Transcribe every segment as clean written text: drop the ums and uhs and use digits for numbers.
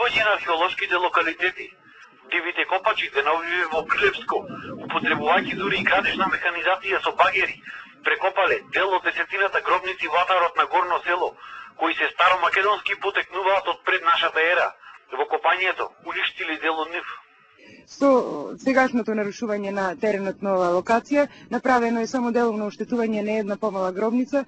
откривање на археолошките локалитети. Дивите копачи, деновиве во Прилепско, употребувајќи дури и градежна механизација со багери, прекопале дел од десетината гробници владарот на Горно село, кои се старомакедонски потекнуваат од пред нашата ера. Во копањето уништили дел од нив. Со сегашното нарушување на теренот на оваа локација, направено е само деловно оштетување на една помала гробница.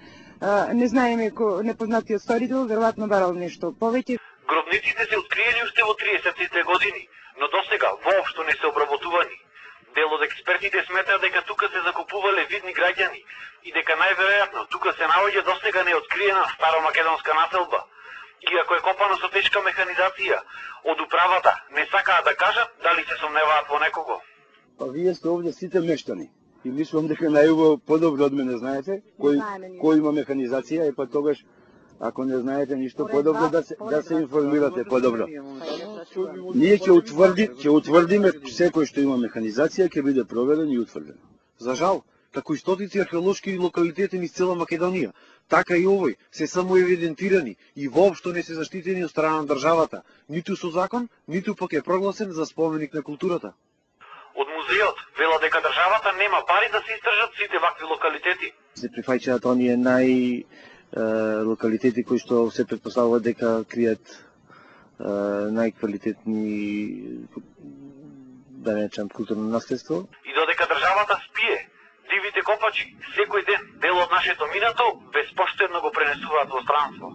Не знаеме непознатиот сторител, веројатно барал нешто повеќе. Гробниците се откриени уште во 30-тите години, но досега воопшто не се обработувани. Дел од експертите сметаат дека тука се закупувале видни граѓани и дека најверојатно тука се наоѓа досега неоткриена старомакедонска населба. Иако е копано со тешка механизација, од управата не сакаат да кажат дали се сомневаат во некого. Па вие сте овде сите мештани. И мислам дека најубаво подобро од мене знаете кој има механизација, па тогаш ако не знаете ништо подобро да се информирате подобро. Ние ќе утврдиме секој што има механизација ќе биде проверен и утврден. За жал, како и стотици археолошки локалитети низ цела Македонија, така и овој се само евидентирани и воопшто не се заштитени од страна на државата, ниту со закон, ниту пак е прогласен за споменик на културата. Од музеот вела дека државата нема пари да се истражат сите вакви локалитети. Се прифаќаат оние локалитети кои што се претпоставува дека кријат најквалитетни, да речем, културно наследство. И додека државата спие, дивите копачи секој ден дел од нашето минато безпоштедно го пренесуваат во странство.